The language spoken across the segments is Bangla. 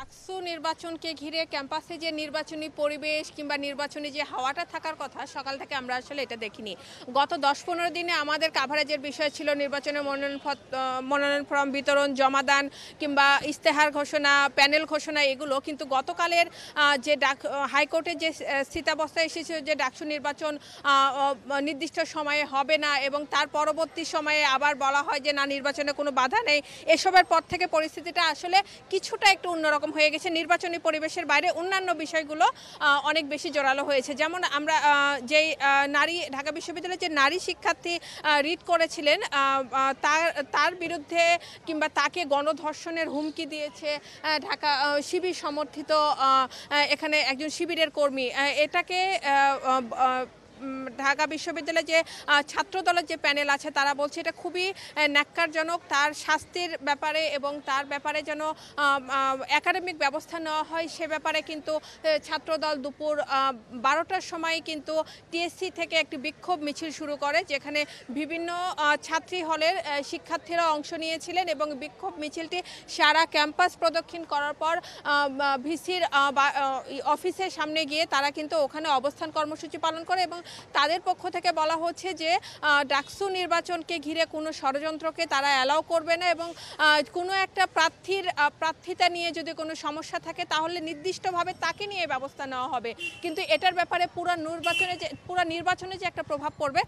ডাকসু নির্বাচনকে ঘিরে ক্যাম্পাসে যে নির্বাচনী পরিবেশ কিংবা নির্বাচনী যে হাওয়াটা থাকার কথা সকাল থেকে আমরা আসলে এটা দেখিনি। গত 10-15 দিনে আমাদের কাভারেজের বিষয় ছিল নির্বাচনের মনোনয়ন ফর্ম বিতরণ, জমাদান কিংবা ইস্তেহার ঘোষণা, প্যানেল ঘোষণা এগুলো, কিন্তু গতকালের যে হাইকোর্টের যে স্থিতাবস্থায় এসেছিল যে ডাকসু নির্বাচন নির্দিষ্ট সময়ে হবে না এবং তার পরবর্তী সময়ে আবার বলা হয় যে না, নির্বাচনে কোনো বাধা নেই, এসবের পর থেকে পরিস্থিতিটা আসলে কিছুটা একটু অন্যরকম হয়ে গেছে। নির্বাচনী পরিবেশের বাইরে অন্যান্য বিষয়গুলো অনেক বেশি জোরালো হয়েছে। যেমন আমরা যেই ঢাকা বিশ্ববিদ্যালয়ের যে নারী শিক্ষার্থী রিট করেছিলেন তার বিরুদ্ধে কিংবা তাকে গণধর্ষণের হুমকি দিয়েছে ঢাকা শিবির সমর্থিত এখানে একজন শিবিরের কর্মী। এটাকে ঢাকা বিশ্ববিদ্যালয়ে যে ছাত্র দলের যে প্যানেল আছে তারা বলছে এটা খুবই ন্যাক্কারজনক, তার শাস্তির ব্যাপারে এবং তার ব্যাপারে যেন একাডেমিক ব্যবস্থা নেওয়া হয় সে ব্যাপারে কিন্তু ছাত্রদল দুপুর 12টার সময় কিন্তু টিএসসি থেকে একটি বিক্ষোভ মিছিল শুরু করে, যেখানে বিভিন্ন ছাত্রী হলের শিক্ষার্থীরা অংশ নিয়েছিলেন এবং বিক্ষোভ মিছিলটি সারা ক্যাম্পাস প্রদক্ষিণ করার পর ভিসির অফিসের সামনে গিয়ে তারা কিন্তু ওখানে অবস্থান কর্মসূচি পালন করে এবং তাদের পক্ষ থেকে বলা হচ্ছে যে ডাকসু নির্বাচনকে ঘিরে কোনো ষড়যন্ত্রকে তারা অ্যালাউ করবে না এবং কোনো একটা প্রার্থিতা নিয়ে যদি কোনো সমস্যা থাকে তাহলে নির্দিষ্টভাবে তাকে নিয়ে ব্যবস্থা নেওয়া হবে। কিন্তু এটার ব্যাপারে পুরো নির্বাচনে যে একটা প্রভাব পড়বে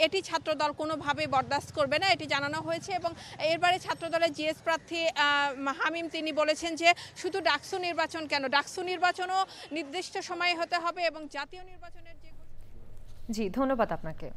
এটি ছাত্রদল কোনোভাবেই বরদাস্ত করবে না, এটি জানানো হয়েছে। এবং এরবারে ছাত্রদলের জিএস প্রার্থী হামিম তিনি বলেছেন যে শুধু ডাকসু নির্বাচন কেন, ডাকসু নির্বাচনও নির্দিষ্ট সময়ে হতে হবে এবং জাতীয় নির্বাচনের যে জি, ধন্যবাদ আপনাকে।